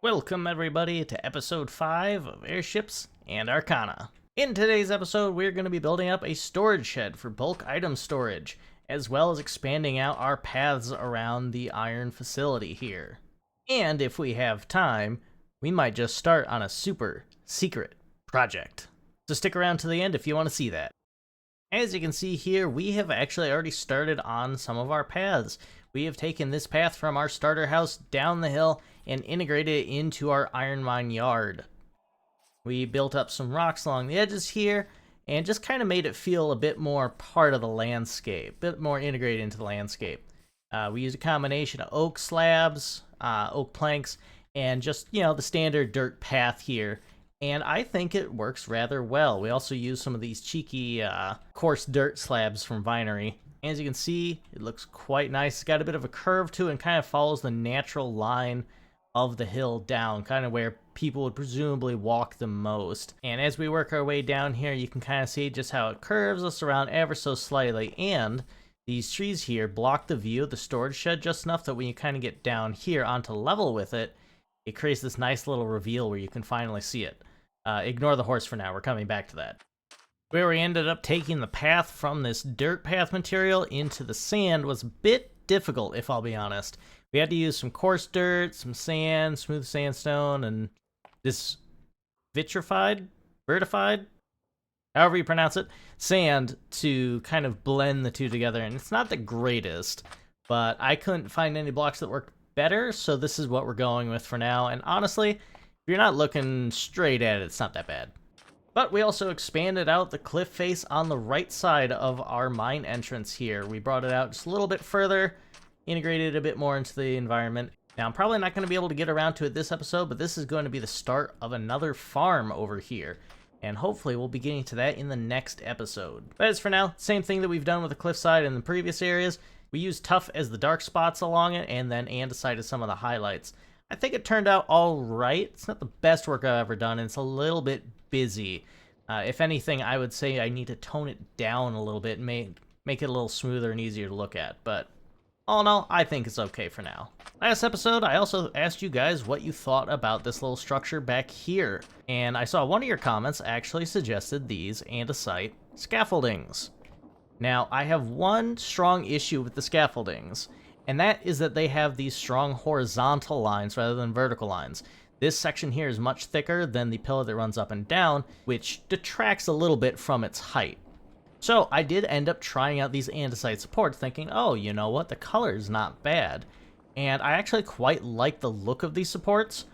Welcome everybody to episode 5 of Airships and Arcana. In today's episode, we're going to be building up a storage shed for bulk item storage, as well as expanding out our paths around the iron facility here. And if we have time, we might just start on a super secret project. So stick around to the end if you want to see that. As you can see here, we have actually already started on some of our paths. We have taken this path from our starter house down the hill and integrated it into our iron mine yard. We built up some rocks along the edges here and just kind of made it feel a bit more part of the landscape, a bit more integrated into the landscape. We used a combination of oak slabs, oak planks, and just, the standard dirt path here. And I think it works rather well. We also use some of these cheeky, coarse dirt slabs from Vinery. As you can see, it looks quite nice. It's got a bit of a curve to it and kind of follows the natural line of the hill down, kind of where people would presumably walk the most. And as we work our way down here, you can kind of see just how it curves us around ever so slightly. And these trees here block the view of the storage shed just enough that when you kind of get down here onto level with it, it creates this nice little reveal where you can finally see it. Ignore the horse for now, we're coming back to that. Where we ended up taking the path from this dirt path material into the sand was a bit difficult, if I'll be honest. We had to use some coarse dirt, some sand, smooth sandstone, and this vertified, however you pronounce it, sand to kind of blend the two together. And it's not the greatest, but I couldn't find any blocks that worked better, so this is what we're going with for now. And honestly, if you're not looking straight at it, it's not that bad. But we also expanded out the cliff face on the right side of our mine entrance here. We brought it out just a little bit further, integrated a bit more into the environment. Now, I'm probably not going to be able to get around to it this episode, but this is going to be the start of another farm over here. And hopefully we'll be getting to that in the next episode. But as for now, same thing that we've done with the cliffside in the previous areas. We used tuff as the dark spots along it, and then andesite as some of the highlights. I think it turned out all right. It's not the best work I've ever done, and it's a little bit busy. If anything, I would say I need to tone it down a little bit and make it a little smoother and easier to look at. But all in all, I think it's okay for now. Last episode, I also asked you guys what you thought about this little structure back here. And I saw one of your comments actually suggested these andesite scaffoldings. Now, I have one strong issue with the scaffoldings, and that is that they have these strong horizontal lines rather than vertical lines. This section here is much thicker than the pillar that runs up and down, which detracts a little bit from its height. So I did end up trying out these andesite supports, thinking, oh, you know what, the color is not bad. And I actually quite like the look of these supports.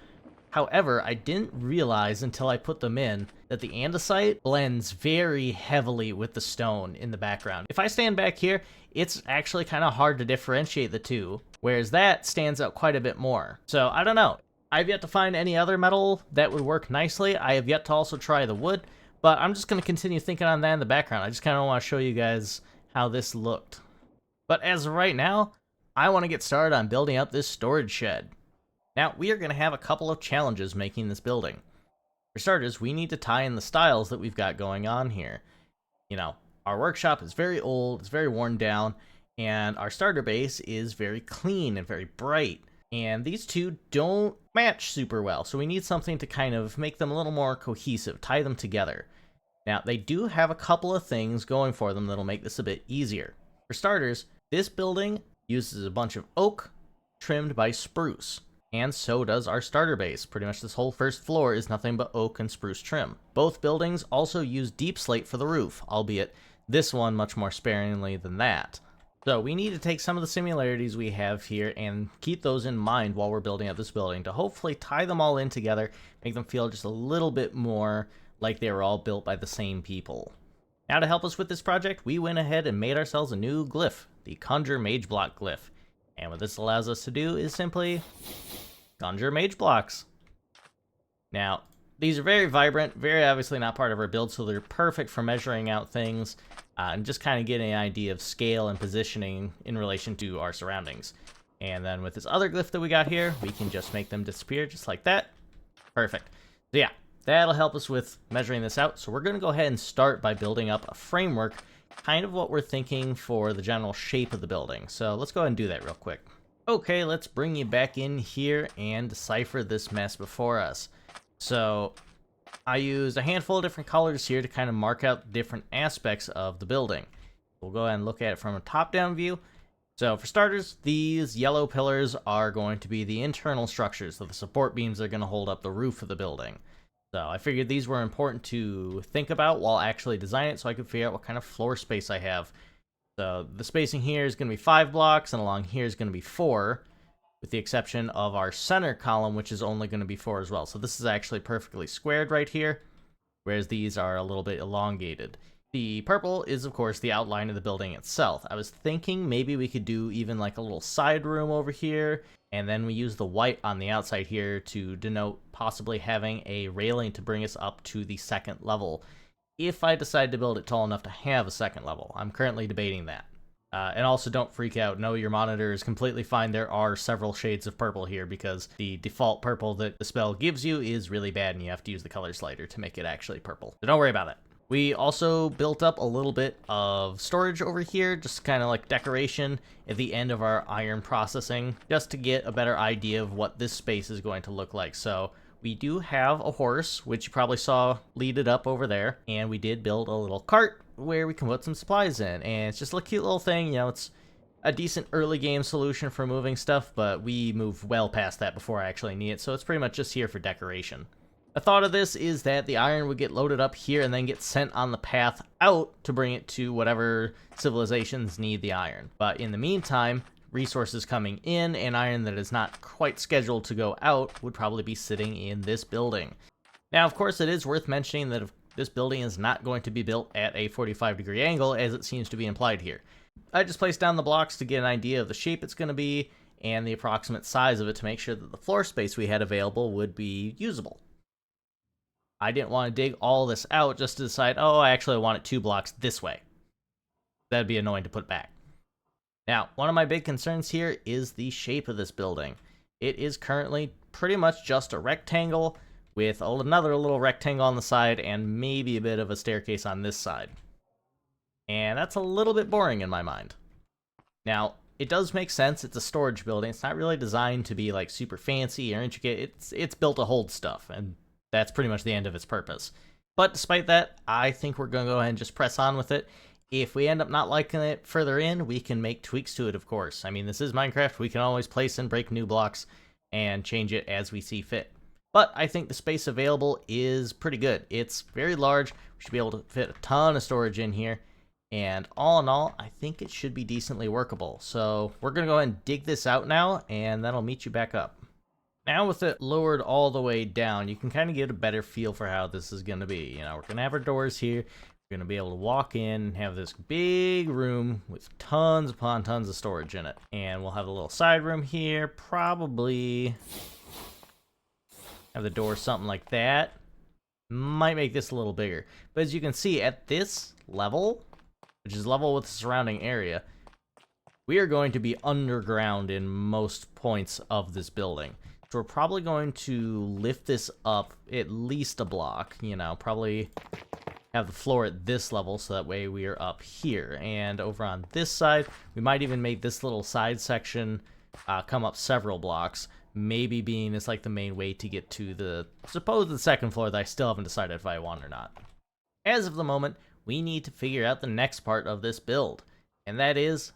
However, I didn't realize until I put them in that the andesite blends very heavily with the stone in the background. If I stand back here, it's actually kind of hard to differentiate the two, whereas that stands out quite a bit more. So I don't know. I've yet to find any other metal that would work nicely. I have yet to also try the wood, but I'm just going to continue thinking on that in the background. I just kind of want to show you guys how this looked. But as of right now, I want to get started on building up this storage shed. Now, we are going to have a couple of challenges making this building. For starters, we need to tie in the styles that we've got going on here. Our workshop is very old, it's very worn down, and our starter base is very clean and very bright. And these two don't match super well, so we need something to kind of make them a little more cohesive, tie them together. Now, they do have a couple of things going for them that'll make this a bit easier. For starters, this building uses a bunch of oak trimmed by spruce. And so does our starter base. Pretty much this whole first floor is nothing but oak and spruce trim. Both buildings also use deep slate for the roof, albeit this one much more sparingly than that. So we need to take some of the similarities we have here and keep those in mind while we're building up this building to hopefully tie them all in together, make them feel just a little bit more like they were all built by the same people. Now to help us with this project, we went ahead and made ourselves a new glyph, the Conjure Mage Block glyph. And what this allows us to do is simply conjure mage blocks. Now, these are very vibrant, very obviously not part of our build, so they're perfect for measuring out things and just kind of getting an idea of scale and positioning in relation to our surroundings. And then with this other glyph that we got here, we can just make them disappear just like that. Perfect. So yeah, that'll help us with measuring this out. So we're going to go ahead and start by building up a framework, kind of what we're thinking for the general shape of the building. So let's go ahead and do that real quick. Okay, let's bring you back in here and decipher this mess before us. So, I used a handful of different colors here to kind of mark out different aspects of the building. We'll go ahead and look at it from a top-down view. So for starters, these yellow pillars are going to be the internal structures, so the support beams are going to hold up the roof of the building. So I figured these were important to think about while actually designing it so I could figure out what kind of floor space I have. So the spacing here is going to be 5 blocks, and along here is going to be 4, with the exception of our center column, which is only going to be 4 as well. So this is actually perfectly squared right here, whereas these are a little bit elongated. The purple is, of course, the outline of the building itself. I was thinking maybe we could do even like a little side room over here, and then we use the white on the outside here to denote possibly having a railing to bring us up to the second level, if I decide to build it tall enough to have a second level. I'm currently debating that. And also, don't freak out. No, your monitor is completely fine. There are several shades of purple here because the default purple that the spell gives you is really bad, and you have to use the color slider to make it actually purple. So don't worry about it. We also built up a little bit of storage over here, just kind of like decoration at the end of our iron processing, just to get a better idea of what this space is going to look like. So we do have a horse, which you probably saw leaded up over there, and we did build a little cart where we can put some supplies in, and it's just a cute little thing. You know, it's a decent early game solution for moving stuff, but we move well past that before I actually need it, so it's pretty much just here for decoration. The thought of this is that the iron would get loaded up here and then get sent on the path out to bring it to whatever civilizations need the iron. But in the meantime, resources coming in and iron that is not quite scheduled to go out would probably be sitting in this building. Now, of course, it is worth mentioning that this building is not going to be built at a 45-degree angle, as it seems to be implied here. I just placed down the blocks to get an idea of the shape it's going to be and the approximate size of it to make sure that the floor space we had available would be usable. I didn't want to dig all this out just to decide, oh, I actually want it 2 blocks this way. That'd be annoying to put back. Now, one of my big concerns here is the shape of this building. It is currently pretty much just a rectangle with another little rectangle on the side and maybe a bit of a staircase on this side. And that's a little bit boring in my mind. Now, it does make sense. It's a storage building. It's not really designed to be like super fancy or intricate. It's built to hold stuff, and that's pretty much the end of its purpose. But despite that, I think we're going to go ahead and just press on with it. If we end up not liking it further in, we can make tweaks to it, of course. I mean, this is Minecraft. We can always place and break new blocks and change it as we see fit. But I think the space available is pretty good. It's very large. We should be able to fit a ton of storage in here. And all in all, I think it should be decently workable. So we're going to go ahead and dig this out now, and that'll meet you back up. Now with it lowered all the way down, you can kind of get a better feel for how this is going to be. You know, we're going to have our doors here. We're going to be able to walk in and have this big room with tons upon tons of storage in it. And we'll have a little side room here, probably have the door something like that. Might make this a little bigger. But as you can see, at this level, which is level with the surrounding area, we are going to be underground in most points of this building. So we're probably going to lift this up at least a block, you know, probably have the floor at this level so that way we are up here. And over on this side, we might even make this little side section come up several blocks, maybe being as like the main way to get to the supposed second floor that I still haven't decided if I want or not. As of the moment, we need to figure out the next part of this build, and that is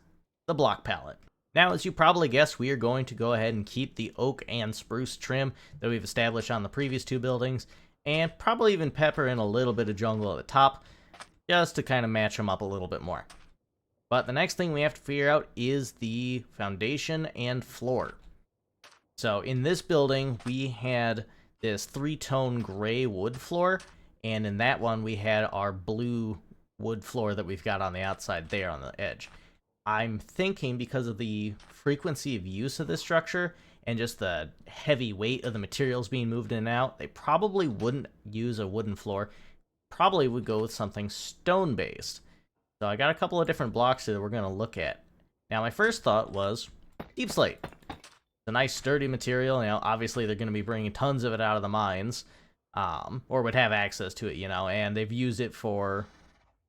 the block palette. Now, as you probably guessed, we are going to go ahead and keep the oak and spruce trim that we've established on the previous 2 buildings, and probably even pepper in a little bit of jungle at the top, just to kind of match them up a little bit more. But the next thing we have to figure out is the foundation and floor. So in this building, we had this 3-tone gray wood floor, and in that one, we had our blue wood floor that we've got on the outside there on the edge. I'm thinking because of the frequency of use of this structure and just the heavy weight of the materials being moved in and out, they probably wouldn't use a wooden floor. Probably would go with something stone-based. So I got a couple of different blocks that we're going to look at. Now, my first thought was deep slate. It's a nice sturdy material. You know, obviously they're going to be bringing tons of it out of the mines, or would have access to it, you know, and they've used it for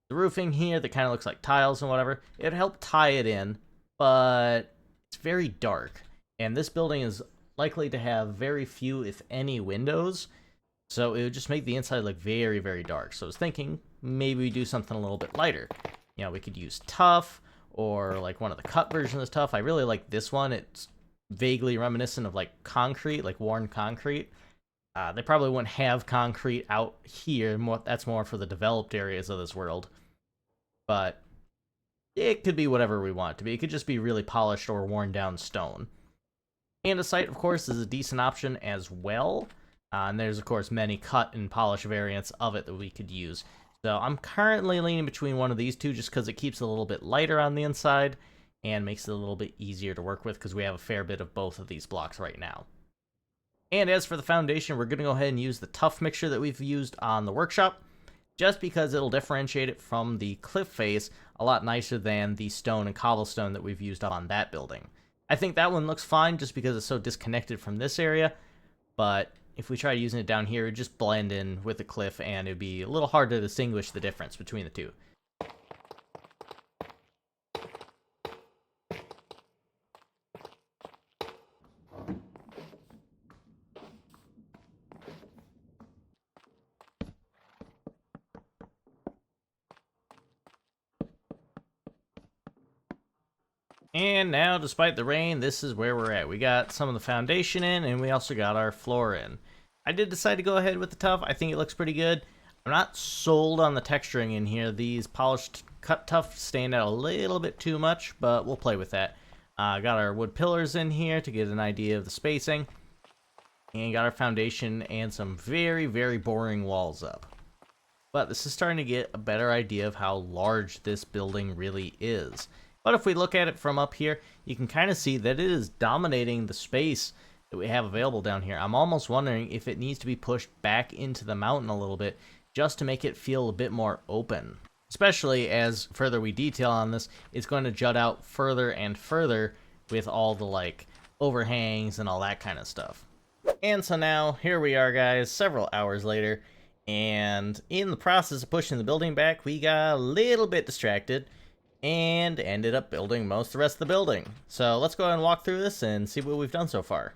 the roofing here that kind of looks like tiles and whatever. It'd help tie it in, but it's very dark. And this building is likely to have very few, if any, windows, so it would just make the inside look very, very dark. So I was thinking maybe we do something a little bit lighter. You know, we could use tuff, or like one of the cut versions of tuff. I really like this one. It's vaguely reminiscent of like concrete, like worn concrete. They probably wouldn't have concrete out here. That's more for the developed areas of this world. But it could be whatever we want it to be. It could just be really polished or worn down stone. Andesite, of course, is a decent option as well. And there's, of course, many cut and polish variants of it that we could use. So I'm currently leaning between one of these two just because it keeps it a little bit lighter on the inside and makes it a little bit easier to work with because we have a fair bit of both of these blocks right now. And as for the foundation, we're going to go ahead and use the tuff mixture that we've used on the workshop, just because it'll differentiate it from the cliff face a lot nicer than the stone and cobblestone that we've used on that building. I think that one looks fine just because it's so disconnected from this area, but if we try using it down here, it'd just blend in with the cliff and it'd be a little hard to distinguish the difference between the two. And now, despite the rain, this is where we're at. We got some of the foundation in, and we also got our floor in. I did decide to go ahead with the tuff. I think it looks pretty good. I'm not sold on the texturing in here. These polished cut tuff stand out a little bit too much, but we'll play with that. Got our wood pillars in here to get an idea of the spacing. And got our foundation and some very, very boring walls up. But this is starting to get a better idea of how large this building really is. But if we look at it from up here, you can kind of see that it is dominating the space that we have available down here. I'm almost wondering if it needs to be pushed back into the mountain a little bit just to make it feel a bit more open. Especially as further we detail on this, it's going to jut out further and further with all the like overhangs and all that kind of stuff. And so now, here we are guys, several hours later, and in the process of pushing the building back, we got a little bit distracted and ended up building most of the rest of the building. So let's go ahead and walk through this and see what we've done so far.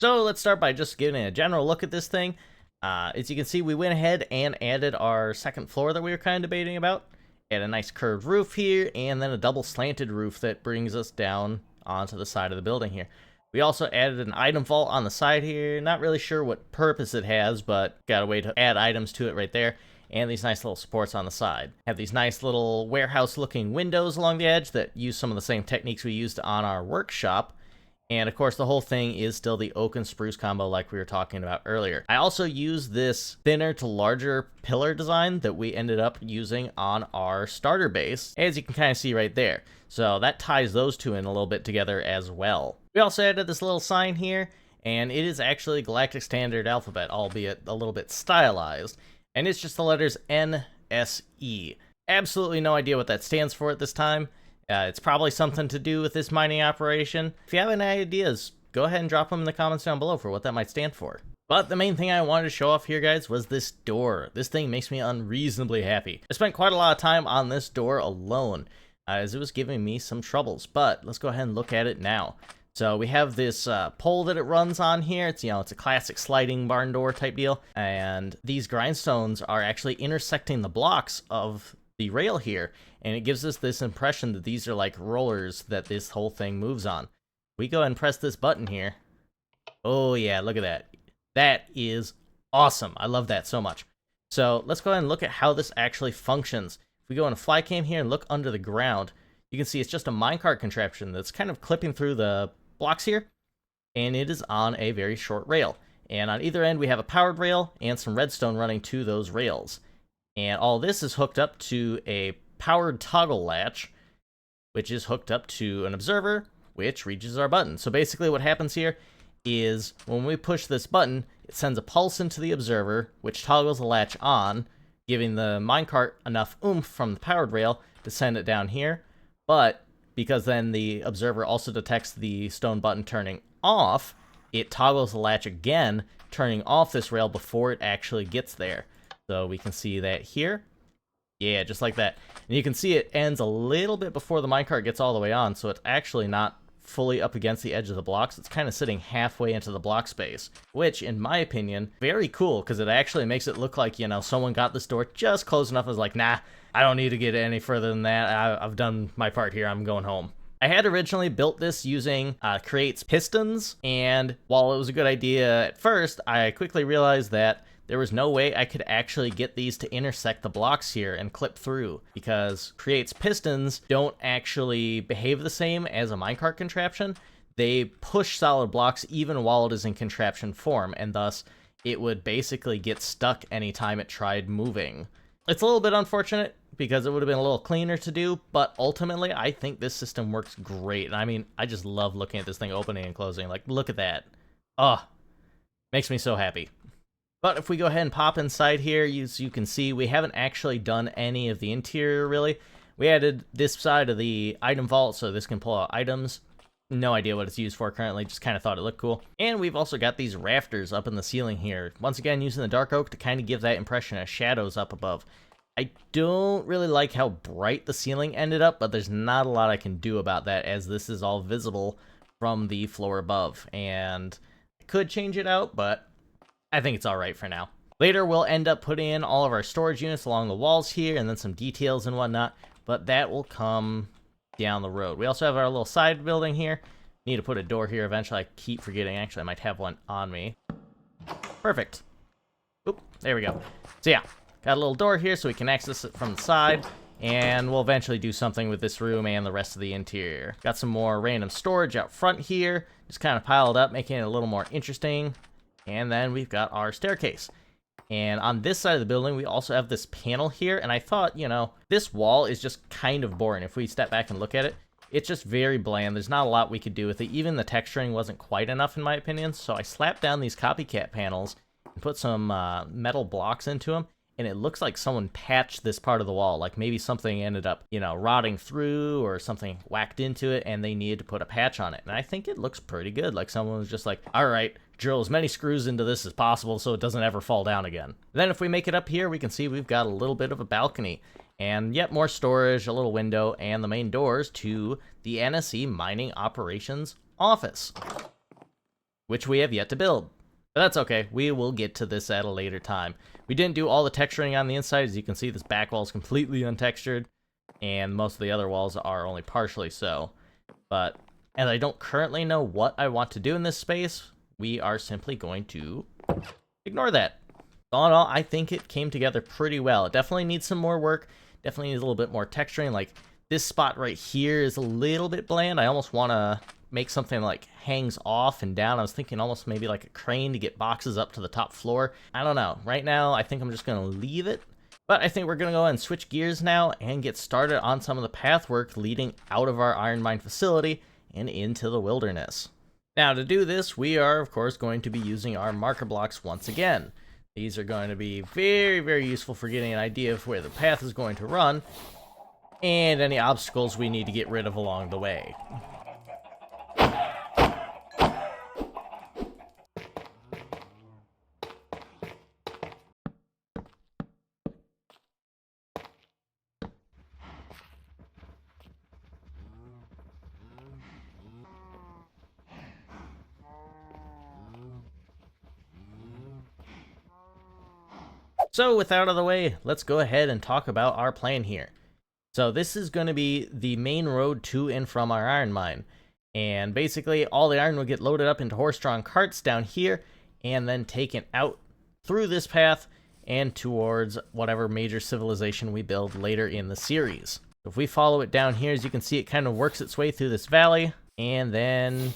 So let's start by just giving a general look at this thing. As you can see, we went ahead and added our second floor that we were kind of debating about. Add a nice curved roof here, and then a double slanted roof that brings us down onto the side of the building here. We also added an item vault on the side here. Not really sure what purpose it has, but got a way to add items to it right there. And these nice little supports on the side. Have these nice little warehouse-looking windows along the edge that use some of the same techniques we used on our workshop. And of course, the whole thing is still the oak and spruce combo like we were talking about earlier. I also used this thinner to larger pillar design that we ended up using on our starter base, as you can kind of see right there. So that ties those two in a little bit together as well. We also added this little sign here, and it is actually Galactic Standard Alphabet, albeit a little bit stylized. And it's just the letters NSE. Absolutely no idea what that stands for at this time. It's probably something to do with this mining operation. If you have any ideas, go ahead and drop them in the comments down below for what that might stand for. But the main thing I wanted to show off here, guys, was this door. This thing makes me unreasonably happy. I spent quite a lot of time on this door alone, as it was giving me some troubles. But let's go ahead and look at it now. So we have this pole that it runs on here. It's, it's a classic sliding barn door type deal. And these grindstones are actually intersecting the blocks of the rail here. And it gives us this impression that these are like rollers that this whole thing moves on. We go ahead and press this button here. Oh yeah, look at that. That is awesome. I love that so much. So let's go ahead and look at how this actually functions. If we go into fly cam here and look under the ground, you can see it's just a minecart contraption that's kind of clipping through the blocks here, and it is on a very short rail. And on either end we have a powered rail and some redstone running to those rails. And all this is hooked up to a powered toggle latch, which is hooked up to an observer, which reaches our button. So basically what happens here is when we push this button, it sends a pulse into the observer, which toggles the latch on, giving the minecart enough oomph from the powered rail to send it down here. But because then the observer also detects the stone button turning off, it toggles the latch again, turning off this rail before it actually gets there. So we can see that here. Yeah, just like that. And you can see it ends a little bit before the minecart gets all the way on, so it's actually not fully up against the edge of the blocks. It's kind of sitting halfway into the block space, which, in my opinion, very cool, because it actually makes it look like, you know, someone got this door just close enough and was like, nah, I don't need to get any further than that. I've done my part here. I'm going home. I had originally built this using Create's pistons, and while it was a good idea at first, I quickly realized that there was no way I could actually get these to intersect the blocks here and clip through, because Create's pistons don't actually behave the same as a minecart contraption. They push solid blocks even while it is in contraption form, and thus it would basically get stuck anytime it tried moving. It's a little bit unfortunate, because it would have been a little cleaner to do, but ultimately, I think this system works great. And I mean, I just love looking at this thing opening and closing. Like, look at that. Oh, makes me so happy. But if we go ahead and pop inside here, as you can see, we haven't actually done any of the interior, really. We added this side of the item vault, so this can pull out items. No idea what it's used for currently, just kind of thought it looked cool. And we've also got these rafters up in the ceiling here. Once again, using the dark oak to kind of give that impression of shadows up above. I don't really like how bright the ceiling ended up, but there's not a lot I can do about that, as this is all visible from the floor above. And I could change it out, but I think it's alright for now. Later, we'll end up putting in all of our storage units along the walls here, and then some details and whatnot, but that will come down the road. We also have our little side building here. Need to put a door here eventually. I keep forgetting. Actually, I might have one on me. Perfect. Oop, there we go. So yeah. Got a little door here so we can access it from the side, and we'll eventually do something with this room and the rest of the interior. Got some more random storage out front here, just kind of piled up, making it a little more interesting. And then we've got our staircase. And on this side of the building, we also have this panel here, and I thought, you know, this wall is just kind of boring. If we step back and look at it, it's just very bland. There's not a lot we could do with it. Even the texturing wasn't quite enough, in my opinion, so I slapped down these copycat panels and put some metal blocks into them. And it looks like someone patched this part of the wall. Like maybe something ended up, you know, rotting through or something whacked into it and they needed to put a patch on it. And I think it looks pretty good. Like someone was just like, all right, drill as many screws into this as possible so it doesn't ever fall down again. Then if we make it up here, we can see we've got a little bit of a balcony. And yet more storage, a little window, and the main doors to the NSE Mining Operations Office, which we have yet to build. But that's okay, we will get to this at a later time. We didn't do all the texturing on the inside. As you can see, this back wall is completely untextured, and most of the other walls are only partially so. But as I don't currently know what I want to do in this space, we are simply going to ignore that. All in all, I think it came together pretty well. It definitely needs some more work, definitely needs a little bit more texturing. Like, this spot right here is a little bit bland. I almost want to make something like hangs off and down. I was thinking almost maybe like a crane to get boxes up to the top floor. I don't know. Right now, I think I'm just going to leave it. But I think we're going to go ahead and switch gears now and get started on some of the path work leading out of our iron mine facility and into the wilderness. Now, to do this, we are, of course, going to be using our marker blocks once again. These are going to be very, very useful for getting an idea of where the path is going to run and any obstacles we need to get rid of along the way. So with that out of the way, let's go ahead and talk about our plan here. So this is going to be the main road to and from our iron mine. And basically all the iron will get loaded up into horse-drawn carts down here and then taken out through this path and towards whatever major civilization we build later in the series. If we follow it down here, as you can see, it kind of works its way through this valley and then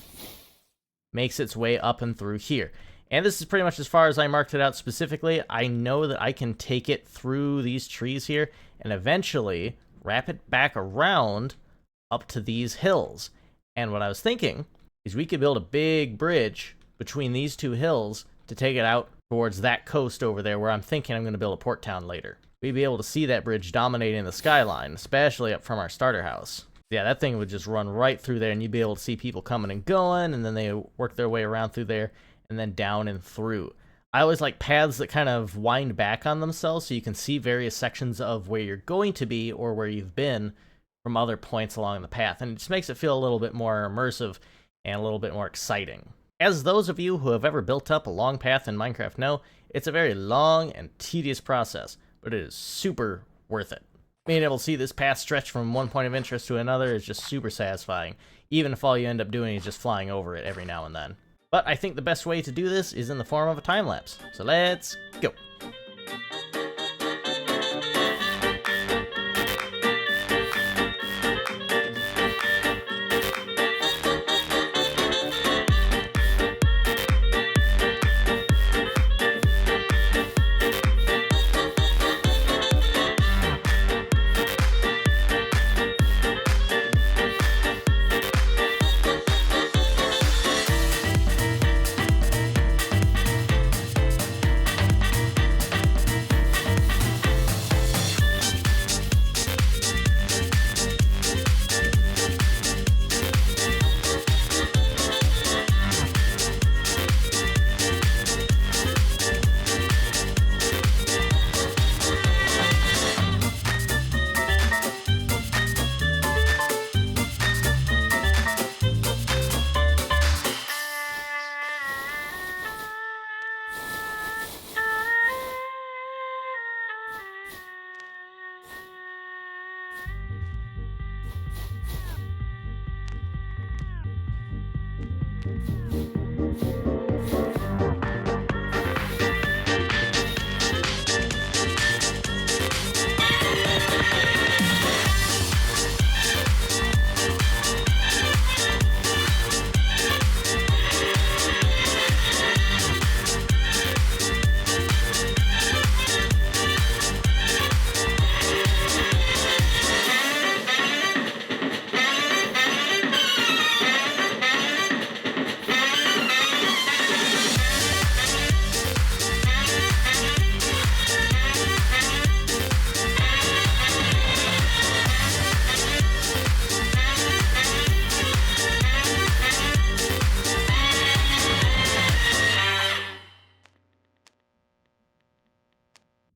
makes its way up and through here. And this is pretty much as far as I marked it out specifically. I know that I can take it through these trees here and eventually wrap it back around up to these hills. And what I was thinking is we could build a big bridge between these two hills to take it out towards that coast over there where I'm thinking I'm going to build a port town later. We'd be able to see that bridge dominating the skyline, especially up from our starter house. Yeah, that thing would just run right through there and you'd be able to see people coming and going, and then they work their way around through there and then down and through. I always like paths that kind of wind back on themselves so you can see various sections of where you're going to be or where you've been from other points along the path, and it just makes it feel a little bit more immersive and a little bit more exciting. As those of you who have ever built up a long path in Minecraft know, it's a very long and tedious process, but it is super worth it. Being able to see this path stretch from one point of interest to another is just super satisfying, even if all you end up doing is just flying over it every now and then. But I think the best way to do this is in the form of a time lapse, so let's go!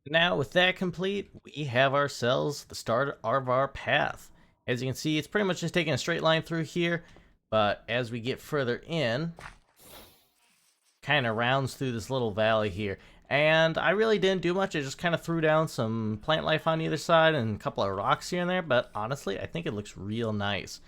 Now, with that complete, we have ourselves the start of our path. As you can see, it's pretty much just taking a straight line through here, but as we get further in, kind of rounds through this little valley here. And I really didn't do much. I just kind of threw down some plant life on either side and a couple of rocks here and there, but honestly, I think it looks real nice.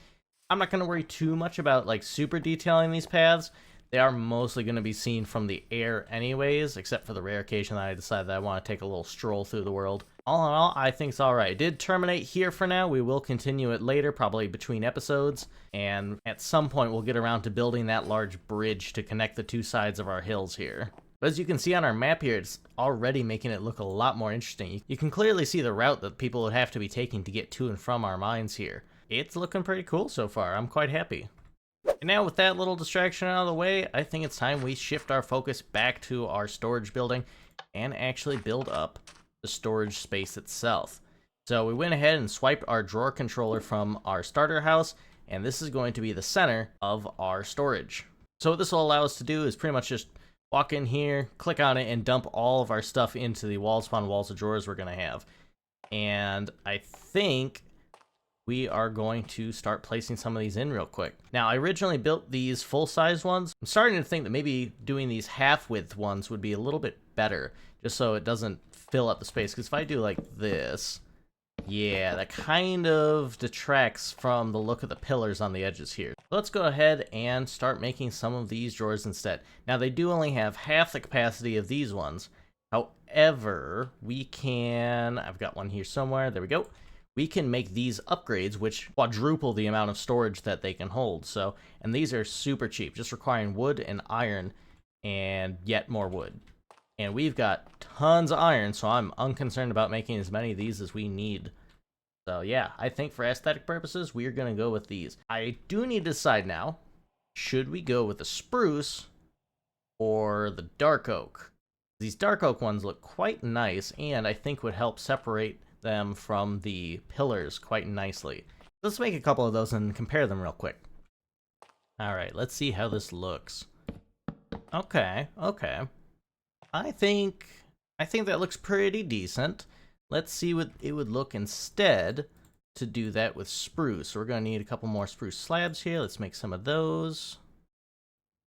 I'm not going to worry too much about like super detailing these paths. They are mostly going to be seen from the air anyways, except for the rare occasion that I decided that I want to take a little stroll through the world. All in all, I think it's alright. It did terminate here for now. We will continue it later, probably between episodes, and at some point we'll get around to building that large bridge to connect the two sides of our hills here. But as you can see on our map here, it's already making it look a lot more interesting. You can clearly see the route that people would have to be taking to get to and from our mines here. It's looking pretty cool so far. I'm quite happy. And now with that little distraction out of the way, I think it's time we shift our focus back to our storage building and actually build up the storage space itself. So we went ahead and swiped our drawer controller from our starter house, and this is going to be the center of our storage. So what this will allow us to do is pretty much just walk in here, click on it, and dump all of our stuff into the wall spawn walls of drawers we're going to have. And I think we are going to start placing some of these in real quick. Now, I originally built these full-size ones. I'm starting to think that maybe doing these half-width ones would be a little bit better, just so it doesn't fill up the space. Because if I do like this, yeah, that kind of detracts from the look of the pillars on the edges here. Let's go ahead and start making some of these drawers instead. Now, they do only have half the capacity of these ones. However, we can... I've got one here somewhere. There we go. We can make these upgrades, which quadruple the amount of storage that they can hold. So, and these are super cheap, just requiring wood and iron and yet more wood. And we've got tons of iron, so I'm unconcerned about making as many of these as we need. So yeah, I think for aesthetic purposes, we're going to go with these. I do need to decide now, should we go with the spruce or the dark oak? These dark oak ones look quite nice, and I think would help separate them from the pillars quite nicely. Let's make a couple of those and compare them real quick. Alright, let's see how this looks. Okay. I think that looks pretty decent. Let's see what it would look instead to do that with spruce. So we're going to need a couple more spruce slabs here. Let's make some of those.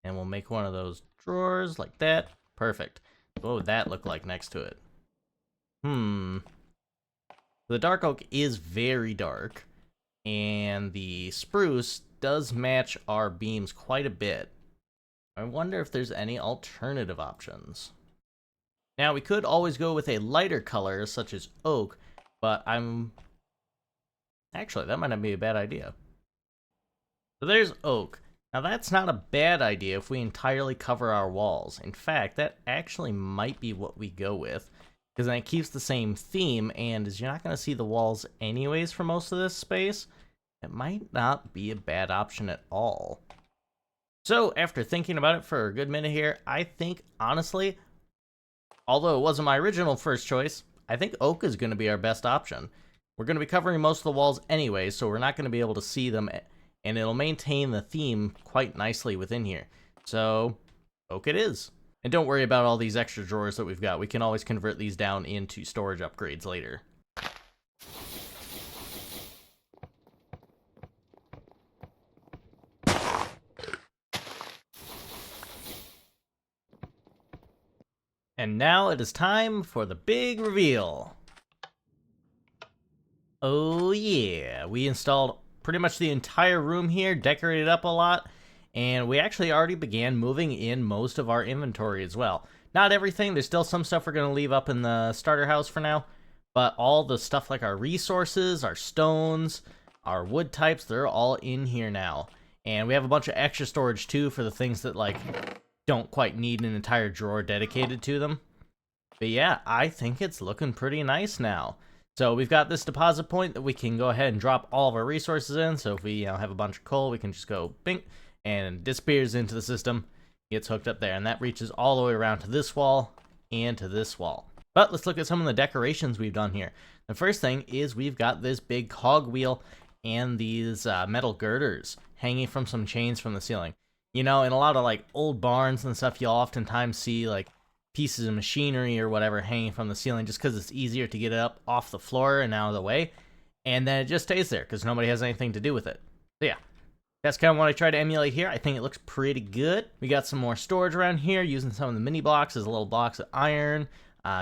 And we'll make one of those drawers like that. Perfect. What would that look like next to it? The dark oak is very dark, and the spruce does match our beams quite a bit. I wonder if there's any alternative options. Now, we could always go with a lighter color, such as oak, but actually, that might not be a bad idea. So there's oak. Now, that's not a bad idea if we entirely cover our walls. In fact, that actually might be what we go with, because then it keeps the same theme, and as you're not going to see the walls anyways for most of this space, it might not be a bad option at all. So, after thinking about it for a good minute here, I think, honestly, although it wasn't my original first choice, I think oak is going to be our best option. We're going to be covering most of the walls anyway, so we're not going to be able to see them, and it'll maintain the theme quite nicely within here. So, oak it is. And don't worry about all these extra drawers that we've got. We can always convert these down into storage upgrades later. And now it is time for the big reveal. Oh yeah, we installed pretty much the entire room here, decorated up a lot, and we actually already began moving in most of our inventory as well. Not everything, there's still some stuff we're going to leave up in the starter house for now, but all the stuff like our resources, our stones, our wood types, they're all in here now. And we have a bunch of extra storage too for the things that like don't quite need an entire drawer dedicated to them. But yeah, I think it's looking pretty nice now. So we've got this deposit point that we can go ahead and drop all of our resources in. So if we have a bunch of coal, we can just go bink, and it disappears into the system, gets hooked up there, and that reaches all the way around to this wall and to this wall. But let's look at some of the decorations we've done here. The first thing is we've got this big cogwheel and these metal girders hanging from some chains from the ceiling. You know, in a lot of like old barns and stuff, you'll oftentimes see like pieces of machinery or whatever hanging from the ceiling just because it's easier to get it up off the floor and out of the way, and then it just stays there because nobody has anything to do with it. So yeah, that's kind of what I try to emulate here. I think it looks pretty good. We got some more storage around here using some of the mini blocks as little blocks of iron.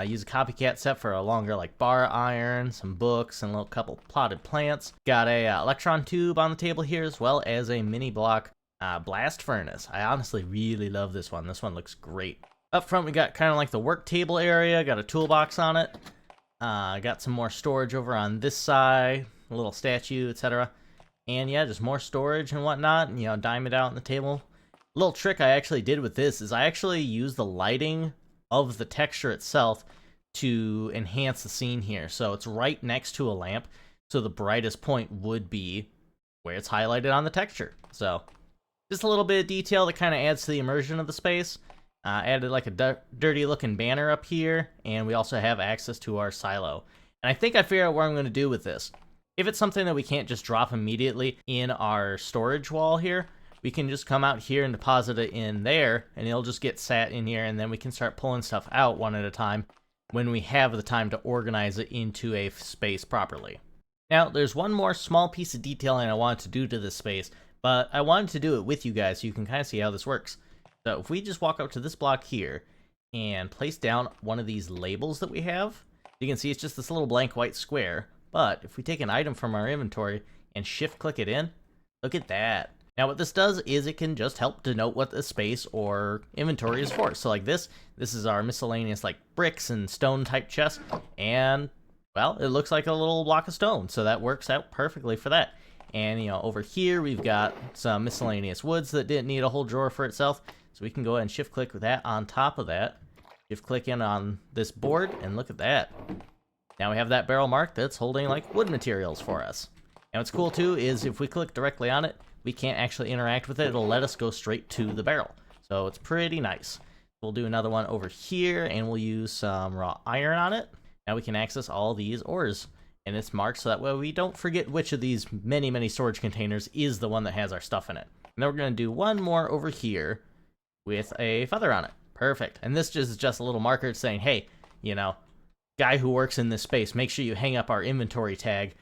Use a copycat set for a longer like bar iron, some books, and a little couple potted plants. Got a electron tube on the table here as well as a mini block blast furnace. I honestly really love this one. This one looks great. Up front, we got kind of like the work table area, got a toolbox on it. Got some more storage over on this side, a little statue, etc. And yeah, just more storage and whatnot, and, you know, diamond out on the table. A little trick I actually did with this is I actually used the lighting of the texture itself to enhance the scene here. So it's right next to a lamp, so the brightest point would be where it's highlighted on the texture. So just a little bit of detail that kind of adds to the immersion of the space. Added like a dirty looking banner up here, and we also have access to our silo. And I think I figured out what I'm going to do with this. If it's something that we can't just drop immediately in our storage wall here, we can just come out here and deposit it in there, and it'll just get sat in here, and then we can start pulling stuff out one at a time when we have the time to organize it into a space properly. Now, there's one more small piece of detailing I wanted to do to this space, but I wanted to do it with you guys so you can kind of see how this works. So if we just walk up to this block here and place down one of these labels that we have, you can see it's just this little blank white square. But if we take an item from our inventory and shift click it in, look at that. Now what this does is it can just help denote what the space or inventory is for. So like this is our miscellaneous like bricks and stone type chest, and well, it looks like a little block of stone, so that works out perfectly for that. And, you know, over here we've got some miscellaneous woods that didn't need a whole drawer for itself. So we can go ahead and shift click with that on top of that. Shift click in on this board, and look at that. Now we have that barrel mark that's holding like wood materials for us. And what's cool too is if we click directly on it, we can't actually interact with it. It'll let us go straight to the barrel. So it's pretty nice. We'll do another one over here, and we'll use some raw iron on it. Now we can access all these ores. And it's marked so that way we don't forget which of these many storage containers is the one that has our stuff in it. And then we're going to do one more over here with a feather on it. Perfect. And this is just a little marker saying, hey, you know, guy who works in this space, make sure you hang up our inventory tag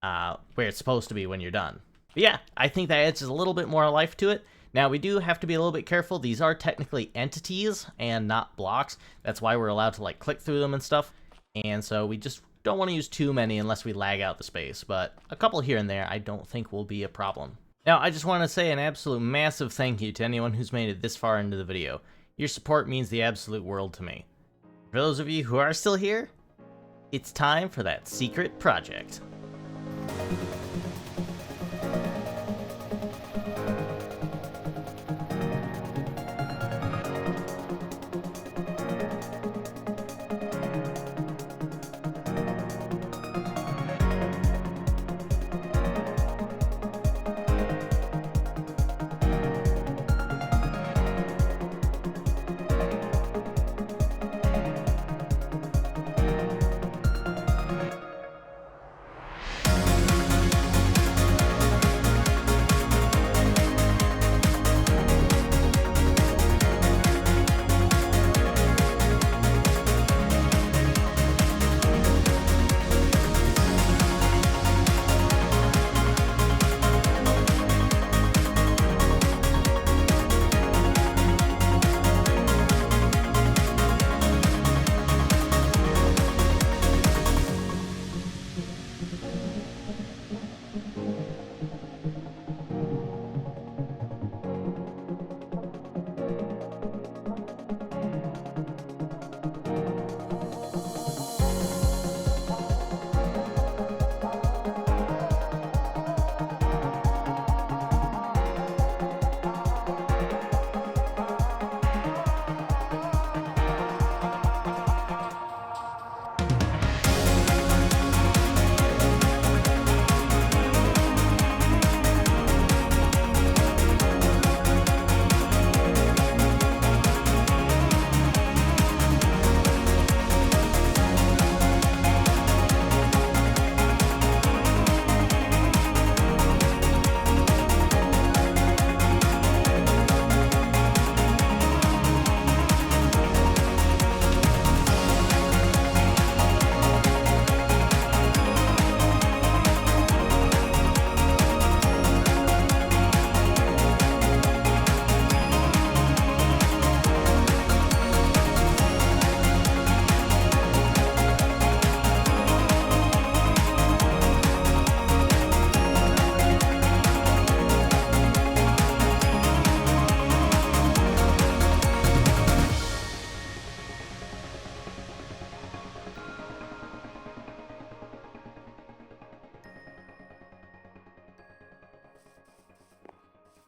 where it's supposed to be when you're done. But yeah, I think that adds a little bit more life to it. Now, we do have to be a little bit careful. These are technically entities and not blocks. That's why we're allowed to, like, click through them and stuff. And so we just don't want to use too many unless we lag out the space. But a couple here and there I don't think will be a problem. Now, I just want to say an absolute massive thank you to anyone who's made it this far into the video. Your support means the absolute world to me. For those of you who are still here, it's time for that secret project.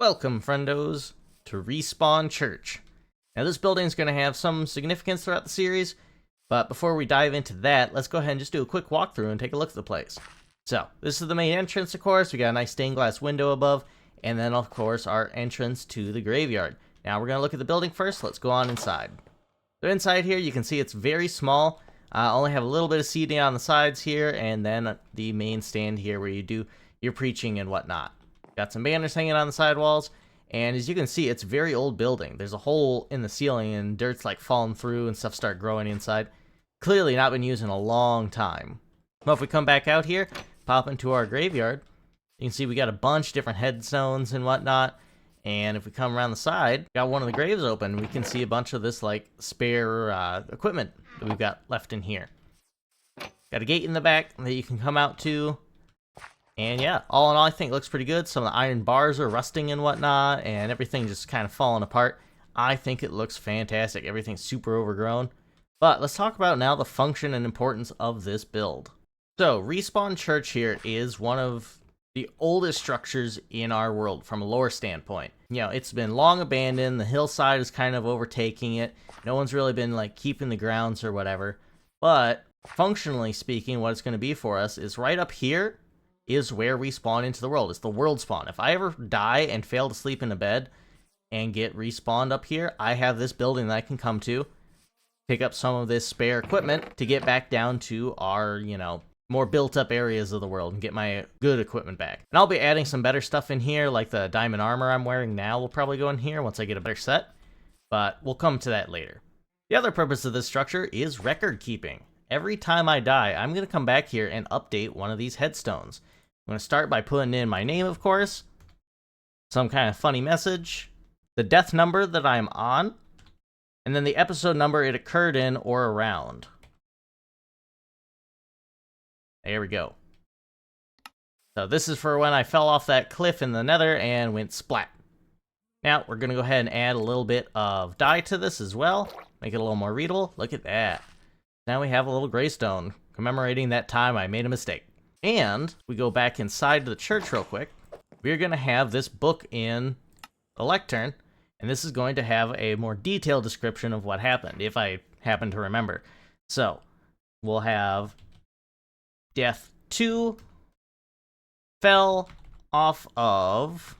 Welcome, friendos, to Respawn Church. Now, this building is going to have some significance throughout the series, but before we dive into that, let's go ahead and just do a quick walkthrough and take a look at the place. So, this is the main entrance, of course. We got a nice stained glass window above, and then, of course, our entrance to the graveyard. Now, we're going to look at the building first. Let's go on inside. So, inside here, you can see it's very small. Only have a little bit of seating on the sides here, and then the main stand here where you do your preaching and whatnot. Got some banners hanging on the side walls, and as you can see, it's a very old building. There's a hole in the ceiling, and dirt's like falling through, and stuff start growing inside. Clearly not been used in a long time. Well, if we come back out here, pop into our graveyard, you can see we got a bunch of different headstones and whatnot. And if we come around the side, got one of the graves open, we can see a bunch of this like spare equipment that we've got left in here. Got a gate in the back that you can come out to. And yeah, all in all, I think it looks pretty good. Some of the iron bars are rusting and whatnot, and everything just kind of falling apart. I think it looks fantastic. Everything's super overgrown. But let's talk about now the function and importance of this build. So, Respawn Church here is one of the oldest structures in our world from a lore standpoint. You know, it's been long abandoned. The hillside is kind of overtaking it. No one's really been like keeping the grounds or whatever. But functionally speaking, what it's going to be for us is right up here is where we spawn into the world. It's the world spawn. If I ever die and fail to sleep in a bed and get respawned up here, I have this building that I can come to, pick up some of this spare equipment to get back down to our, you know, more built up areas of the world and get my good equipment back. And I'll be adding some better stuff in here, like the diamond armor I'm wearing now will probably go in here once I get a better set, but we'll come to that later. The other purpose of this structure is record keeping. Every time I die, I'm going to come back here and update one of these headstones. I'm going to start by putting in my name, of course, some kind of funny message, the death number that I'm on, and then the episode number it occurred in or around. There we go. So this is for when I fell off that cliff in the nether and went splat. Now, we're going to go ahead and add a little bit of dye to this as well. Make it a little more readable. Look at that. Now we have a little graystone commemorating that time I made a mistake. And we go back inside the church real quick. We're going to have this book in the lectern. And this is going to have a more detailed description of what happened, if I happen to remember. So, we'll have Death 2 fell off of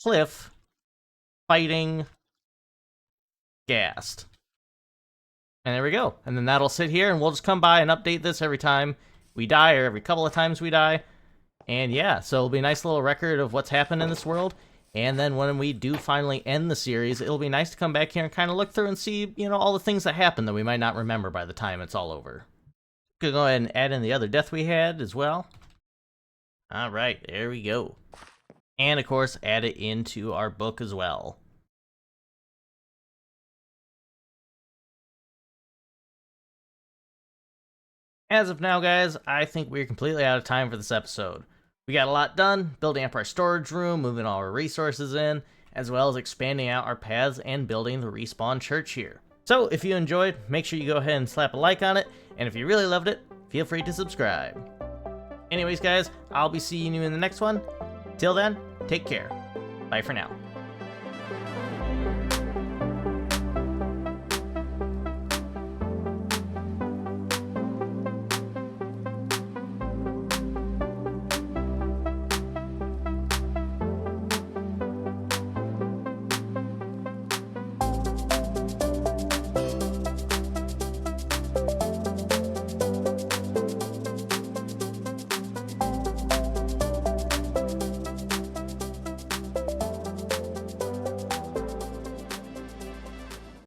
cliff fighting gassed. And there we go. And then that'll sit here, and we'll just come by and update this every time we die, or every couple of times we die. And yeah, so it'll be a nice little record of what's happened in this world. And then when we do finally end the series, it'll be nice to come back here and kind of look through and see, you know, all the things that happened that we might not remember by the time it's all over. Gonna go ahead and add in the other death we had as well. Alright, there we go. And of course, add it into our book as well. As of now, guys, I think we're completely out of time for this episode. We got a lot done, building up our storage room, moving all our resources in, as well as expanding out our paths and building the respawn church here. So, if you enjoyed, make sure you go ahead and slap a like on it, and if you really loved it, feel free to subscribe. Anyways, guys, I'll be seeing you in the next one. Till then, take care. Bye for now.